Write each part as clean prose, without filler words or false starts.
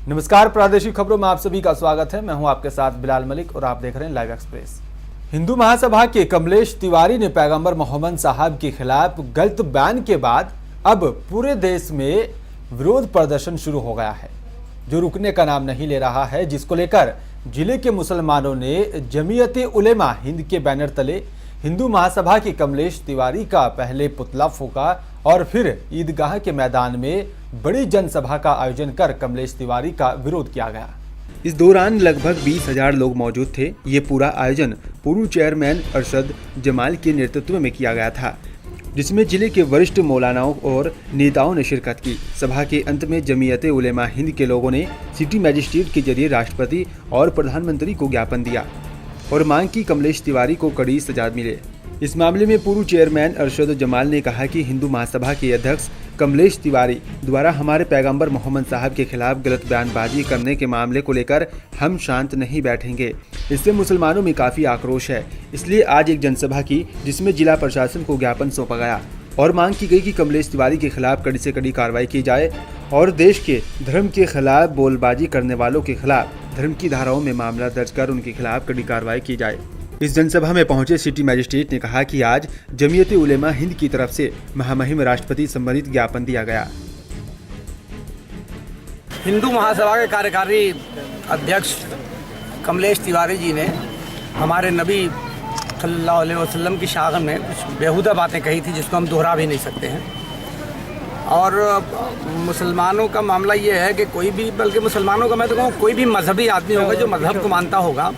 नमस्कार, प्रादेशिक खबरों में आप सभी का स्वागत है। मैं हूं आपके साथ बिलाल मलिक और आप देख रहे हैं लाइव एक्सप्रेस। हिंदू महासभा के कमलेश तिवारी ने पैगंबर मोहम्मद साहब के खिलाफ गलत बयान के बाद अब पूरे देश में विरोध प्रदर्शन शुरू हो गया है, जो रुकने का नाम नहीं ले रहा है, जिसको लेकर जिले के मुसलमानों ने जमीयते उलेमा हिंद के बैनर तले हिंदू महासभा के कमलेश तिवारी का पहले पुतला फूंका और फिर ईदगाह के मैदान में बड़ी जनसभा का आयोजन कर कमलेश तिवारी का विरोध किया गया। इस दौरान लगभग 20,000 लोग मौजूद थे। ये पूरा आयोजन पूर्व चेयरमैन अरशद जमाल के नेतृत्व में किया गया था, जिसमें जिले के वरिष्ठ मौलानाओं और नेताओं ने शिरकत की। सभा के अंत में जमीयते उलेमा हिंद के लोगों ने सिटी मजिस्ट्रेट के जरिए राष्ट्रपति और प्रधानमंत्री को ज्ञापन दिया और मांग की कमलेश तिवारी को कड़ी सजा मिले। इस मामले में पूर्व चेयरमैन अरशद जमाल ने कहा कि हिंदू महासभा के अध्यक्ष कमलेश तिवारी द्वारा हमारे पैगंबर मोहम्मद साहब के खिलाफ गलत बयानबाजी करने के मामले को लेकर हम शांत नहीं बैठेंगे। इससे मुसलमानों में काफ़ी आक्रोश है, इसलिए आज एक जनसभा की, जिसमें जिला प्रशासन को ज्ञापन सौंपा गया और मांग की गई कि कमलेश तिवारी के खिलाफ कड़ी से कड़ी कार्रवाई की जाए और देश के धर्म के खिलाफ बोलबाजी करने वालों के खिलाफ धर्म की धाराओं में मामला दर्ज कर उनके खिलाफ कड़ी कार्रवाई की जाए। इस जनसभा में पहुंचे सिटी मजिस्ट्रेट ने कहा कि आज जमीयते उलेमा हिंद की तरफ से महामहिम राष्ट्रपति संबंधित ज्ञापन दिया गया। हिंदू महासभा के कार्यकारी अध्यक्ष कमलेश तिवारी जी ने हमारे नबी सल्लल्लाहु अलैहि वसल्लम की शान में कुछ बेहुदा बातें कही थी, जिसको हम दोहरा भी नहीं सकते हैं। और मुसलमानों का मामला ये है कि कोई भी, बल्कि मुसलमानों का मैं तो कहूँ कोई भी मजहबी आदमी होगा जो मजहब को मानता होगा,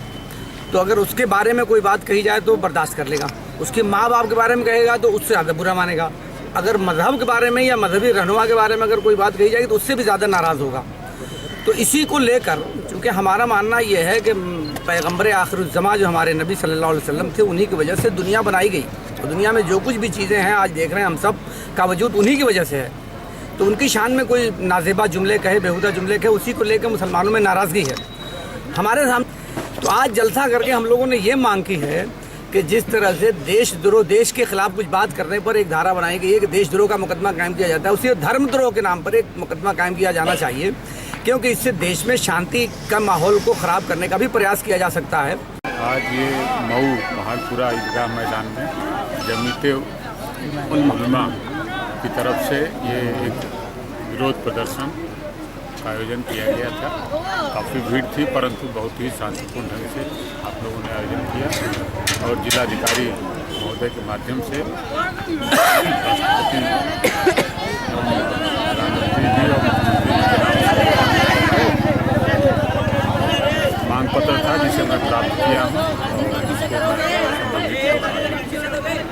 तो अगर उसके बारे में कोई बात कही जाए तो बर्दाश्त कर लेगा। उसके माँ बाप के बारे में कहेगा तो उससे ज़्यादा बुरा मानेगा। अगर मजहब के बारे में या मजहबी रहनुमा के बारे में अगर कोई बात कही जाएगी तो उससे भी ज़्यादा नाराज़ होगा। तो इसी को लेकर, चूँकि हमारा मानना ये है कि पैगंबर आखिरुज़्ज़मा जो हमारे नबी सल्लल्लाहु अलैहि वसल्लम थे, उन्हीं की वजह से दुनिया बनाई गई और दुनिया में जो कुछ भी चीज़ें हैं आज देख रहे हैं हम सब का वजूद उन्हीं की वजह से है। तो उनकी शान में कोई नाजेबा जुमले कहे, बेहुदा जुमले कहे, उसी को लेकर मुसलमानों में नाराज़गी है हमारे सामने। तो आज जलसा करके हम लोगों ने ये मांग की है कि जिस तरह से देशद्रोह, देश के खिलाफ कुछ बात करने पर एक धारा बनाई गई है कि देशद्रोह का मुकदमा कायम किया जाता है, उसी धर्मद्रोह के नाम पर एक मुकदमा कायम किया जाना चाहिए, क्योंकि इससे देश में शांति का माहौल को ख़राब करने का भी प्रयास किया जा सकता है। आज ये मऊ पहाड़पुरा ईदगाह मैदान में जमीयते उलेमा की तरफ से ये एक विरोध प्रदर्शन का आयोजन किया गया था। काफ़ी भीड़ थी, परंतु बहुत ही शांतिपूर्ण ढंग से आप लोगों ने आयोजन किया और जिलाधिकारी महोदय के माध्यम से राष्ट्रपति प्रधानमंत्री जी और मांग पत्र था, जिसे मैं प्राप्त किया हूँ और जिसको मैं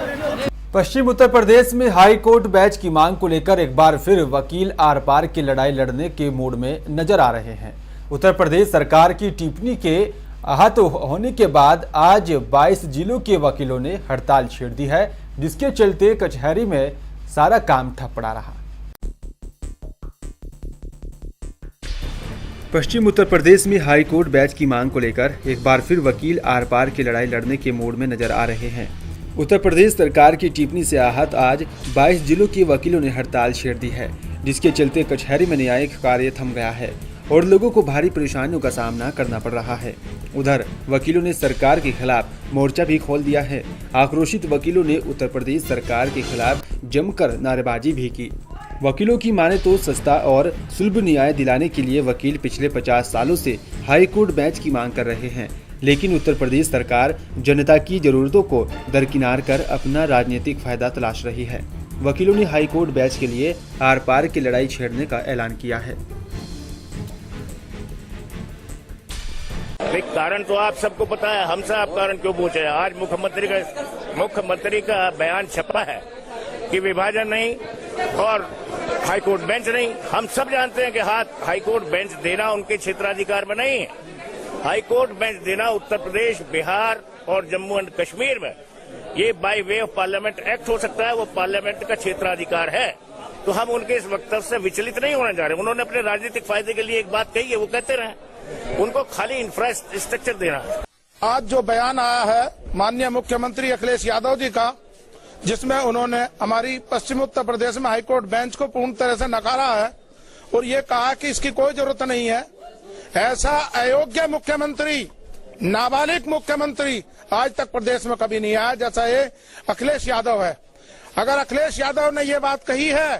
पश्चिम उत्तर प्रदेश में हाई कोर्ट बैच की मांग को लेकर एक बार फिर वकील आर पार की लड़ाई लड़ने के मूड में नजर आ रहे हैं। उत्तर प्रदेश सरकार की टिप्पणी के आहत होने के बाद आज 22 जिलों के वकीलों ने हड़ताल छेड़ दी है, जिसके चलते कचहरी में सारा काम ठप पड़ा रहा। पश्चिम उत्तर प्रदेश में हाई कोर्ट बैच की मांग को लेकर एक बार फिर वकील आर पार की लड़ाई लड़ने के मूड में नजर आ रहे हैं। उत्तर प्रदेश सरकार की टिप्पणी से आहत आज 22 जिलों के वकीलों ने हड़ताल छेड़ दी है, जिसके चलते कचहरी में न्यायिक कार्य थम गया है और लोगों को भारी परेशानियों का सामना करना पड़ रहा है। उधर वकीलों ने सरकार के खिलाफ मोर्चा भी खोल दिया है। आक्रोशित वकीलों ने उत्तर प्रदेश सरकार के खिलाफ जमकर नारेबाजी भी की। वकीलों की माने तो सस्ता और सुलभ न्याय दिलाने के लिए वकील पिछले 50 सालों से हाई कोर्ट बेंच की मांग कर रहे हैं, लेकिन उत्तर प्रदेश सरकार जनता की जरूरतों को दरकिनार कर अपना राजनीतिक फायदा तलाश रही है। वकीलों ने हाई कोर्ट बैच के लिए आर पार की लड़ाई छेड़ने का ऐलान किया है। कारण तो आप सबको पता है, हमसे आप कारण क्यों पूछे? आज मुख्यमंत्री का बयान छपा है कि विभाजन नहीं और हाई कोर्ट बेंच नहीं। हम सब जानते हैं कि हाई कोर्ट बेंच देना उनके क्षेत्राधिकार में नहीं है। हाई कोर्ट बेंच देना उत्तर प्रदेश, बिहार और जम्मू एंड कश्मीर में ये by way of parliament act हो सकता है, वो पार्लियामेंट का क्षेत्राधिकार है। तो हम उनके इस वक्तव्य से विचलित नहीं होने जा रहे। उन्होंने अपने राजनीतिक फायदे के लिए एक बात कही है, वो कहते रहे, उनको खाली इंफ्रास्ट्रक्चर देना है। आज जो बयान आया है माननीय मुख्यमंत्री अखिलेश यादव जी का, जिसमें उन्होंने हमारी पश्चिम उत्तर प्रदेश में हाईकोर्ट बेंच को पूर्ण तरह से नकारा है और ये कहा कि इसकी कोई जरूरत नहीं है, ऐसा अयोग्य मुख्यमंत्री, नाबालिग मुख्यमंत्री आज तक प्रदेश में कभी नहीं आया जैसा ये अखिलेश यादव है। अगर अखिलेश यादव ने ये बात कही है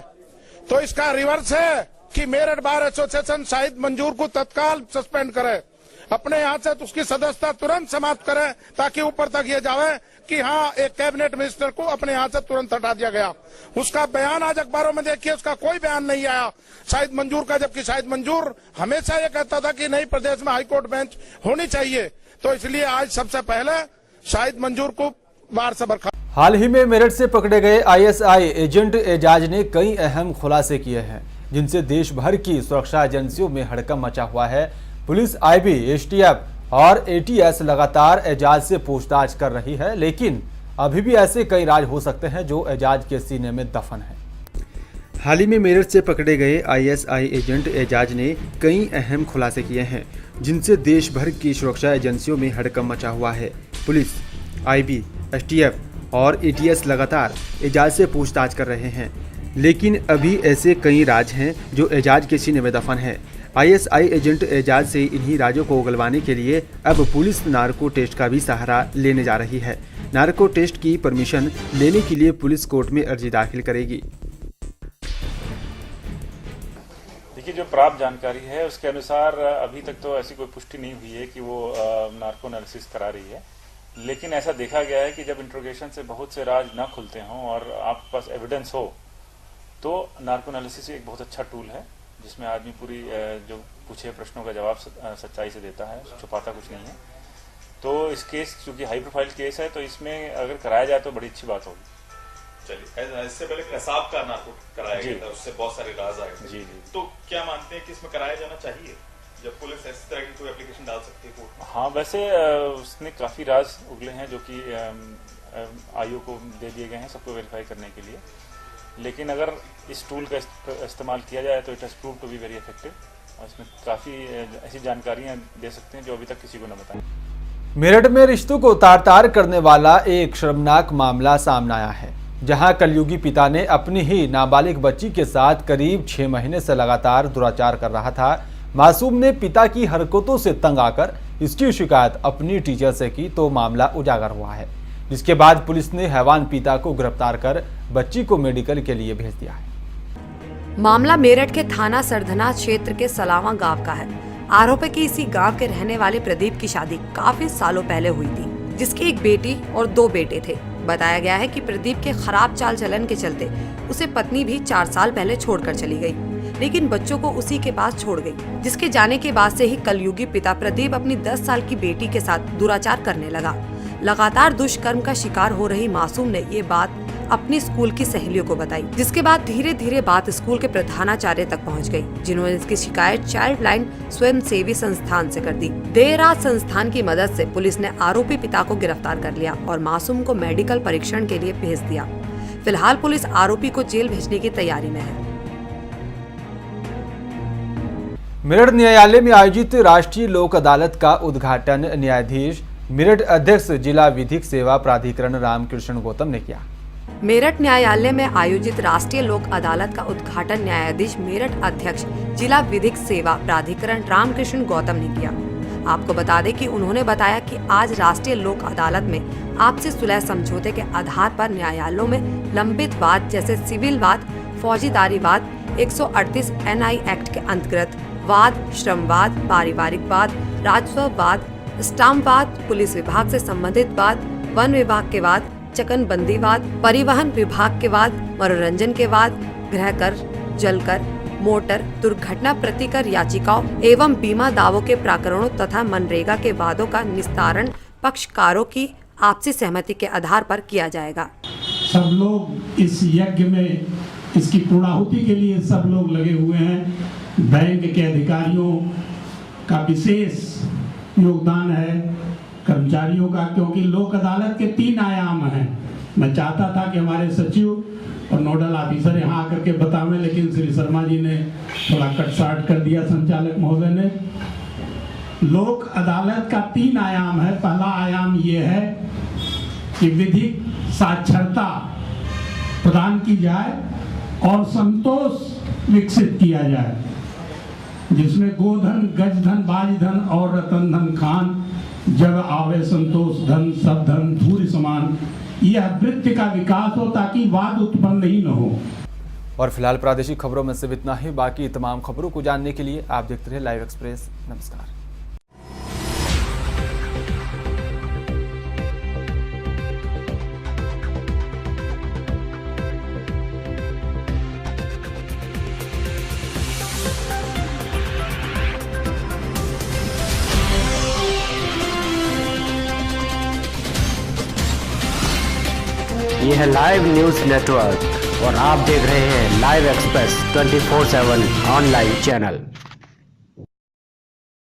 तो इसका रिवर्स है कि मेरठ बार एसोसिएशन शाहिद मंजूर को तत्काल सस्पेंड करे, अपने यहाँ से तो उसकी सदस्यता तुरंत समाप्त करे, ताकि ऊपर तक ये जावे कि हाँ एक कैबिनेट मिनिस्टर को अपने यहाँ से तुरंत हटा दिया गया। उसका बयान आज अखबारों में देखिए, उसका कोई बयान नहीं आया शाहिद मंजूर का, जबकि शाहिद मंजूर हमेशा ये कहता था कि नहीं प्रदेश में हाईकोर्ट बेंच होनी चाहिए। तो इसलिए आज सबसे पहले शाहिद मंजूर को बार से बर्खास्त। हाल ही में मेरठ से पकड़े गए आईएसआई एजेंट एजाज ने कई अहम खुलासे किए हैं, जिनसे देश भर की सुरक्षा एजेंसियों में हड़कंप मचा हुआ है। पुलिस, आईबी, एसटीएफ और एटीएस लगातार एजाज से पूछताछ कर रही है, लेकिन अभी भी ऐसे कई राज हो सकते हैं जो एजाज के सीने में दफन है। हाल ही में मेरठ से पकड़े गए आईएसआई एजेंट एजाज ने कई अहम खुलासे किए हैं, जिनसे देश भर की सुरक्षा एजेंसियों में हड़कंप मचा हुआ है। पुलिस, आईबी, एसटीएफ और एटीएस लगातार एजाज से पूछताछ कर रहे हैं, लेकिन अभी ऐसे कई राज हैं जो एजाज के सीने में दफन है। आईएसआई एजेंट एजाज से इन्हीं राजों को उगलवाने के लिए अब पुलिस नार्को टेस्ट का भी सहारा लेने जा रही है। नार्को टेस्ट की परमिशन लेने के लिए पुलिस कोर्ट में अर्जी दाखिल करेगी। देखिए, जो प्राप्त जानकारी है उसके अनुसार अभी तक तो ऐसी कोई पुष्टि नहीं हुई है कि वो नार्को एनालिसिस करा रही है, लेकिन ऐसा देखा गया है कि जब इंट्रोगेशन से बहुत से राज न खुलते हों और आपके पास एविडेंस हो तो नार्को एनालिसिस एक बहुत अच्छा टूल है, जिसमें आदमी पूरी जो पूछे प्रश्नों का जवाब सच्चाई से देता है, छुपाता कुछ नहीं है। तो इस केस चूंकि हाई प्रोफाइल केस है तो इसमें अगर कराया जाए तो बड़ी अच्छी बात होगी। चलिए, इससे पहले कसाब का नार्को कराया गया था, उससे बहुत सारे राज आए थे। जी। तो क्या मानते हैं कि इसमें कराया जाना चाहिए जब पुलिस इस तरह की कोई एप्लीकेशन डाल सकती है कोर्ट में? हाँ, वैसे उसने काफी राज उगले हैं जो कि आयोग को दे दिए गए हैं सबको वेरीफाई करने के लिए, लेकिन अगर इस टूल का इस्तेमाल किया जाए तो it has prove to be very effective और इसमें काफ़ी ऐसी जानकारियां दे सकते हैं जो अभी तक किसी को न बताएं। मेरठ में रिश्तों को तार-तार करने वाला एक शर्मनाक मामला सामने आया है, जहां कलयुगी पिता ने अपनी ही नाबालिग बच्ची के साथ करीब 6 महीने से लगातार दुराचार कर रहा था। मासूम ने पिता की हरकतों से तंग आकर इसकी शिकायत अपनी टीचर से की तो मामला उजागर हुआ है, जिसके बाद पुलिस ने हैवान पिता को गिरफ्तार कर बच्ची को मेडिकल के लिए भेज दिया है। मामला मेरठ के थाना सरधना क्षेत्र के सलावा गांव का है। आरोपी की इसी गांव के रहने वाले प्रदीप की शादी काफी सालों पहले हुई थी, जिसकी एक बेटी और 2 बेटे थे। बताया गया है कि प्रदीप के खराब चाल चलन के चलते उसे पत्नी भी 4 साल पहले छोड़कर चली गई, लेकिन बच्चों को उसी के पास छोड़ गई, जिसके जाने के बाद से ही कलयुगी पिता प्रदीप अपनी 10 साल की बेटी के साथ दुराचार करने लगा। लगातार दुष्कर्म का शिकार हो रही मासूम ने ये बात अपनी स्कूल की सहेलियों को बताई, जिसके बाद धीरे धीरे बात स्कूल के प्रधानाचार्य तक पहुंच गई, जिन्होंने इसकी शिकायत चाइल्ड लाइन स्वयंसेवी संस्थान से कर दी। देर रात संस्थान की मदद से पुलिस ने आरोपी पिता को गिरफ्तार कर लिया और मासूम को मेडिकल परीक्षण के लिए भेज दिया। फिलहाल पुलिस आरोपी को जेल भेजने की तैयारी में है। मेरठ न्यायालय में आयोजित राष्ट्रीय लोक अदालत का उद्घाटन न्यायाधीश मेरठ अध्यक्ष जिला विधिक सेवा प्राधिकरण रामकृष्ण गौतम ने किया। मेरठ न्यायालय में आयोजित राष्ट्रीय लोक अदालत का उद्घाटन न्यायाधीश मेरठ अध्यक्ष जिला विधिक सेवा प्राधिकरण रामकृष्ण गौतम ने किया। आपको बता दें कि उन्होंने बताया कि आज राष्ट्रीय लोक अदालत में आपसी सुलह समझौते के आधार पर न्यायालयों में लंबित वाद जैसे सिविल वाद, फौजीदारी वाद, 138 NI एक्ट के अंतर्गत वाद, श्रमवाद, पारिवारिक वाद, राजस्व वाद, स्टाम्प वाद, पुलिस विभाग से संबंधित वाद, वन विभाग के वाद, चकनबंदी वाद, परिवहन विभाग के वाद, मनोरंजन के वाद, गृह कर, जल कर, मोटर दुर्घटना प्रतिकर याचिकाओं एवं बीमा दावों के प्रकरणों तथा मनरेगा के वादों का निस्तारण पक्षकारों की आपसी सहमति के आधार पर किया जाएगा। सब लोग इस यज्ञ में इसकी पूर्णाहुति के लिए सब लोग लगे हुए हैं। बैंक के अधिकारियों का विशेष योगदान है, कर्मचारियों का, क्योंकि लोक अदालत के 3 आयाम हैं। मैं चाहता था कि हमारे सचिव और नोडल ऑफिसर यहाँ आकर के बतावें, लेकिन श्री शर्मा जी ने थोड़ा कटसाट कर दिया, संचालक महोदय ने। लोक अदालत का 3 आयाम है। पहला आयाम ये है कि विधिक साक्षरता प्रदान की जाए और संतोष विकसित किया जाए। जिसमें गोधन, गजधन, बाजधन और रतन धन खान, जब आवे संतोष धन, सब धन धूर्य समान। यह वृत्ति का विकास हो ताकि वाद उत्पन्न ही न हो। और फिलहाल प्रादेशिक खबरों में सिर्फ इतना ही। बाकी तमाम खबरों को जानने के लिए आप देखते रहे लाइव एक्सप्रेस। नमस्कार। ये है लाइव न्यूज नेटवर्क और आप देख रहे हैं लाइव एक्सप्रेस 24/7 ऑनलाइन चैनल।